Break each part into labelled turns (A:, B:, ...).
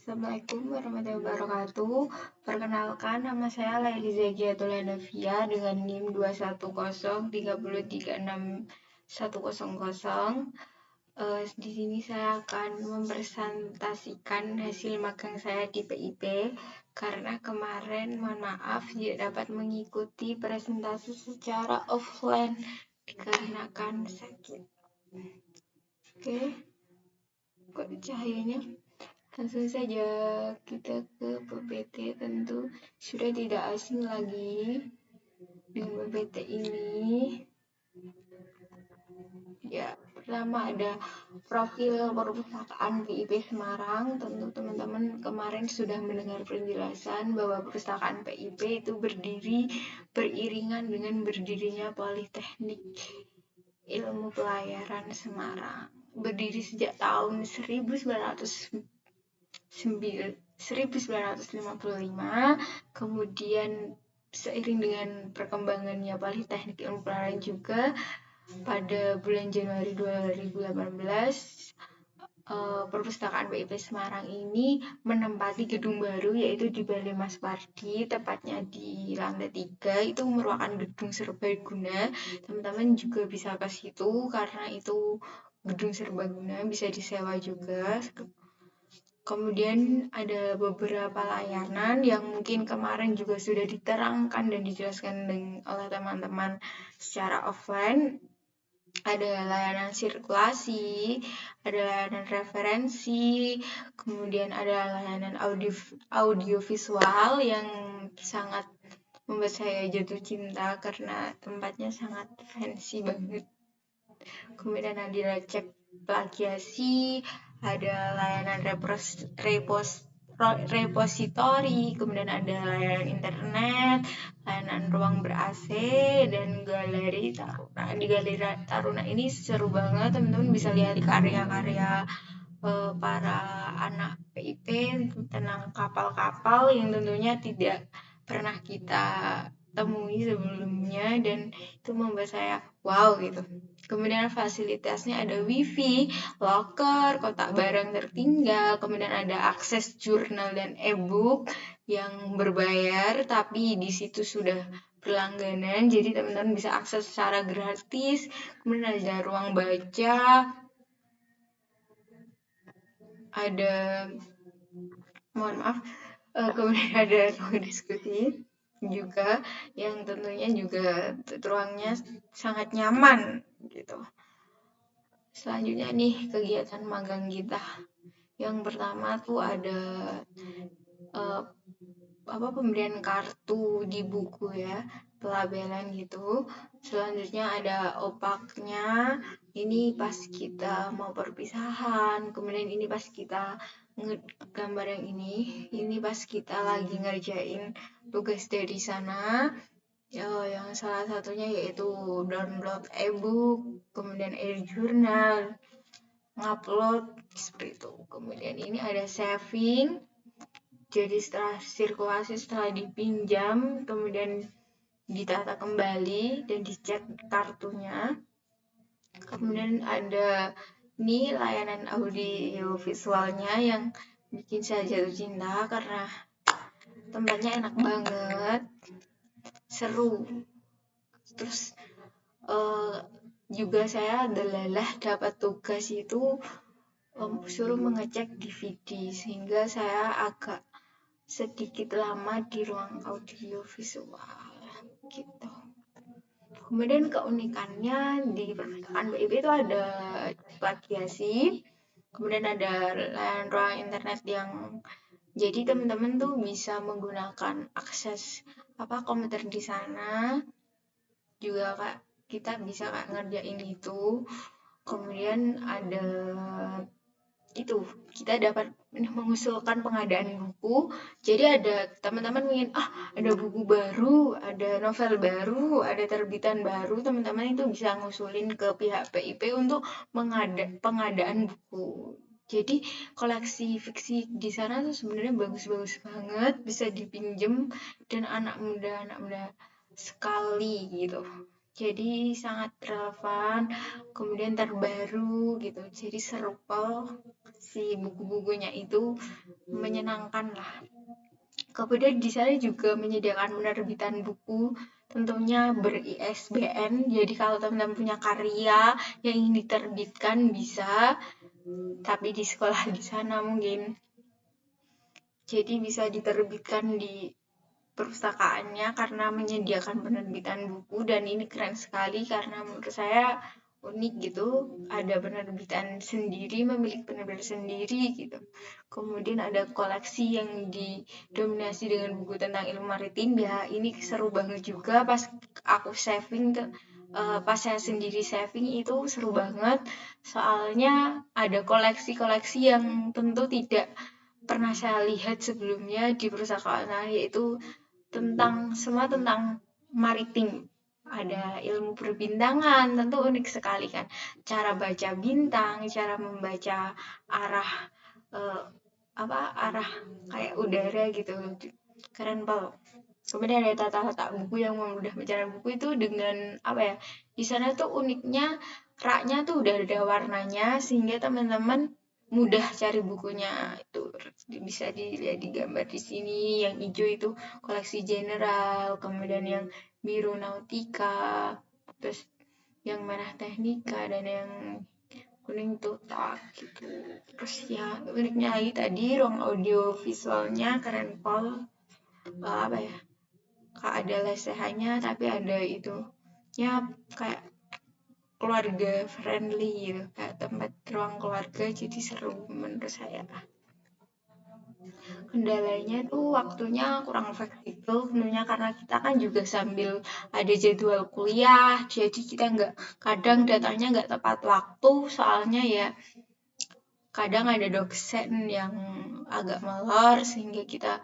A: Assalamualaikum warahmatullahi wabarakatuh. Perkenalkan, nama saya Laili Zakiatul Hanafia dengan NIM 210336100. Di sini saya akan mempresentasikan hasil magang saya di PIP karena kemarin mohon maaf tidak dapat mengikuti presentasi secara offline dikarenakan sakit. Oke, kok cahayanya? Langsung saja kita ke PPT. Tentu sudah tidak asing lagi dengan PPT ini. Ya, pertama ada profil perpustakaan PIP Semarang. Tentu teman-teman kemarin sudah mendengar penjelasan bahwa perpustakaan PIP itu berdiri beriringan dengan berdirinya Politeknik Ilmu Pelayaran Semarang. Berdiri sejak tahun 1955, kemudian seiring dengan perkembangannya Politeknik Ilmu Pelayaran juga pada bulan Januari 2018 perpustakaan PIP Semarang ini menempati gedung baru yaitu di Balai Mas Pardi, tepatnya di lantai 3. Itu merupakan gedung serbaguna. Teman-teman juga bisa ke situ karena itu gedung serbaguna, bisa disewa juga. Kemudian ada beberapa layanan yang mungkin kemarin juga sudah diterangkan dan dijelaskan oleh teman-teman secara offline. Ada layanan sirkulasi, ada layanan referensi, kemudian ada layanan audiovisual yang sangat membuat saya jatuh cinta karena tempatnya sangat fancy banget. Kemudian ada cek plagiasi, ada layanan repositori, kemudian ada layanan internet, layanan ruang ber-AC, dan galeri Taruna. Di galeri Taruna ini seru banget, teman-teman bisa lihat karya-karya para anak PIP tentang kapal-kapal yang tentunya tidak pernah kita temui sebelumnya, dan itu membuat saya wow gitu. Kemudian fasilitasnya ada wifi, locker, kotak barang tertinggal, kemudian ada akses jurnal dan e-book yang berbayar, tapi di situ sudah berlangganan, jadi teman-teman bisa akses secara gratis. Kemudian ada ruang baca, ada kemudian ada ruang diskusi juga yang tentunya juga ruangnya sangat nyaman gitu. Selanjutnya nih kegiatan magang kita. Yang pertama tuh ada pemberian kartu di buku ya, pelabelan gitu. Selanjutnya ada opaknya. Ini pas kita mau perpisahan, kemudian ini pas kita gambar yang ini pas kita lagi ngerjain tugas dari sana. Yang salah satunya yaitu download e-book, kemudian e-journal, ngupload seperti itu. Kemudian ini ada saving. Jadi setelah sirkulasi, setelah dipinjam, kemudian ditata kembali dan dicek kartunya. Kemudian ada nih layanan audio visualnya yang bikin saya jatuh cinta karena tempatnya enak banget, seru. Terus juga saya adalah dapat tugas itu suruh mengecek DVD, sehingga saya agak sedikit lama di ruang audio visual gitu. Kemudian keunikannya di perpustakaan PIP itu ada plagiasi, kemudian ada layanan ruang internet yang jadi teman-teman tuh bisa menggunakan akses komputer di sana juga kita bisa ngerjain itu. Kemudian ada itu kita dapat mengusulkan pengadaan buku. Jadi ada teman-teman ingin ada buku baru, ada novel baru, ada terbitan baru, teman-teman itu bisa ngusulin ke pihak PIP untuk pengadaan buku. Jadi koleksi fiksi di sana tuh sebenarnya bagus-bagus banget, bisa dipinjem dan anak muda sekali gitu. Jadi sangat relevan, kemudian terbaru gitu. Jadi serupa si buku-bukunya itu menyenangkan lah. Kemudian di sana juga menyediakan penerbitan buku tentunya ber-ISBN. Jadi kalau teman-teman punya karya yang ingin diterbitkan bisa, tapi di sekolah di sana mungkin. Jadi bisa diterbitkan di perpustakaannya karena menyediakan penerbitan buku, dan ini keren sekali karena menurut saya unik gitu, ada penerbitan sendiri, memiliki penerbitan sendiri gitu. Kemudian ada koleksi yang didominasi dengan buku tentang ilmu maritim, ya ini seru banget juga pas aku saving tuh. Pas saya sendiri saving itu seru banget, soalnya ada koleksi-koleksi yang tentu tidak pernah saya lihat sebelumnya di perpustakaan, yaitu semua tentang maritim. Ada ilmu perbintangan, tentu unik sekali kan. Cara baca bintang, cara membaca arah eh, arah kayak udara gitu. Keren banget. Kemudian ada tata-tata buku yang memudah mencari buku itu dengan di sana tuh uniknya raknya tuh udah ada warnanya sehingga teman-teman mudah cari bukunya. Itu bisa dilihat di gambar di sini. Yang hijau itu koleksi general, kemudian yang biru nautika, terus yang merah teknika, dan yang kuning total gitu. Terus ya uniknya lagi tadi ruang audio visualnya keren pol. Apa ya, ada lesehannya tapi ada itu ya, kayak keluarga friendly gitu, kayak tempat ruang keluarga, jadi seru menurut saya. Kendalanya tuh waktunya kurang fleksibel tentunya karena kita kan juga sambil ada jadwal kuliah, jadi kita kadang datangnya nggak tepat waktu, soalnya ya kadang ada dosen yang agak molor sehingga kita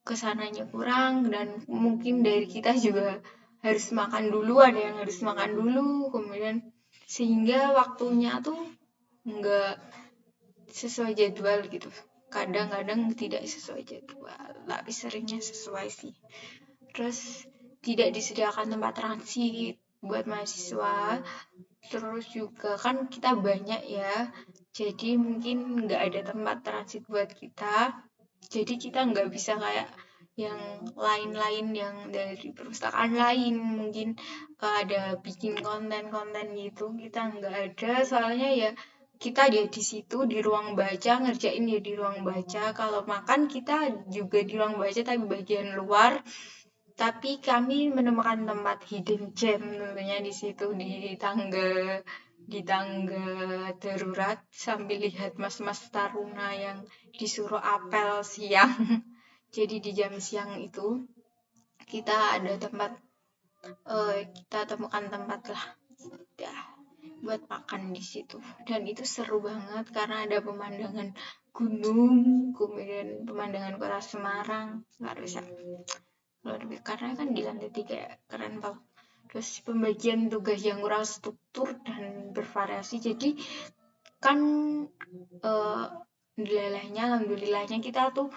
A: kesananya kurang, dan mungkin dari kita juga harus makan dulu, ada yang harus makan dulu, kemudian sehingga waktunya tuh nggak sesuai jadwal gitu. Kadang-kadang tidak sesuai jadwal, tapi seringnya sesuai sih. Terus tidak disediakan tempat transit buat mahasiswa, terus juga kan kita banyak ya, jadi mungkin nggak ada tempat transit buat kita, jadi kita nggak bisa kayak yang lain-lain yang dari perpustakaan lain mungkin ada bikin konten-konten gitu, kita nggak ada, soalnya ya kita dia di situ di ruang baca, ngerjain ya di ruang baca, kalau makan kita juga di ruang baca tapi bagian luar. Tapi kami menemukan tempat hidden gem tentunya di situ, di tangga darurat sambil lihat mas-mas taruna yang disuruh apel siang. Jadi di jam siang itu kita ada tempat, kita temukan tempat lah ya, buat makan di situ, dan itu seru banget karena ada pemandangan gunung, kemudian pemandangan kota Semarang, nggak bisa lebih karena kan di lantai 3 ya, keren banget. Terus pembagian tugas yang kurang struktur dan bervariasi, jadi kan alhamdulillahnya kita tuh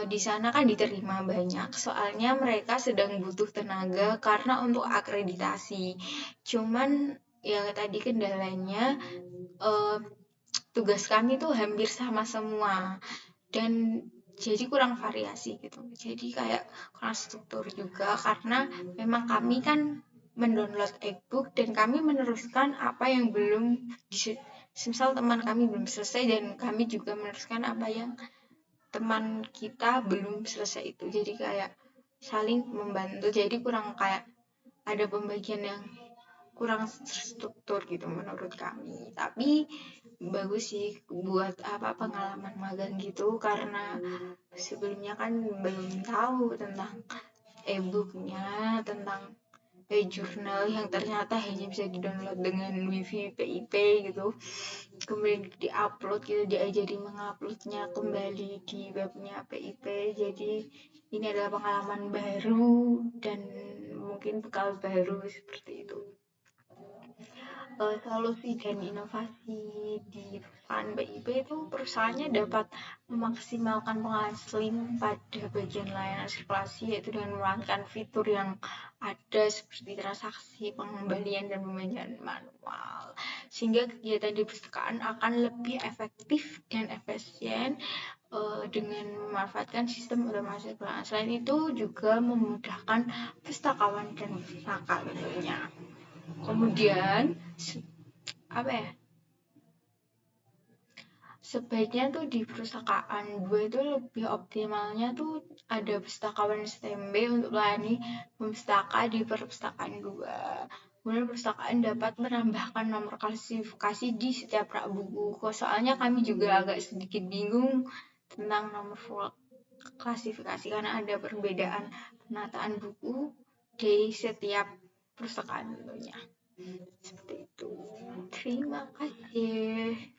A: di sana kan diterima banyak, soalnya mereka sedang butuh tenaga karena untuk akreditasi. Cuman ya tadi kendalanya tugas kami tuh hampir sama semua, dan jadi kurang variasi gitu, jadi kayak kurang struktur juga karena memang kami kan mendownload e-book dan kami meneruskan apa yang belum misal teman kami belum selesai dan kami juga meneruskan apa yang teman kita belum selesai itu, jadi kayak saling membantu, jadi kurang kayak ada pembagian yang kurang struktur gitu menurut kami. Tapi bagus sih buat pengalaman magang gitu, karena sebelumnya kan belum tahu tentang e-booknya, tentang e-journal yang ternyata hanya bisa di-download dengan wifi PIP gitu, kemudian di-upload, kita diajari menguploadnya kembali di webnya PIP. Jadi ini adalah pengalaman baru dan mungkin bekal baru seperti itu. solusi dan inovasi di perusahaan BIP itu perusahaannya dapat memaksimalkan penghasil pada bagian layanan sirkulasi, yaitu dengan memanfaatkan fitur yang ada seperti transaksi, pengembalian, dan pembayaran manual, sehingga kegiatan di perpustakaan akan lebih efektif dan efisien dengan memanfaatkan sistem otomasi pengumpulan. Selain itu juga memudahkan pustakawan dan pustaka tentunya. Kemudian apa ya? Sebaiknya tuh di perpustakaan gue itu lebih optimalnya tuh ada pustakawan standby untuk melayani pustaka di perpustakaan gue. Kemudian perpustakaan dapat menambahkan nomor klasifikasi di setiap rak buku. Soalnya kami juga agak sedikit bingung tentang nomor klasifikasi karena ada perbedaan penataan buku di setiap perpustakaan tentunya. Seperti itu. Terima kasih.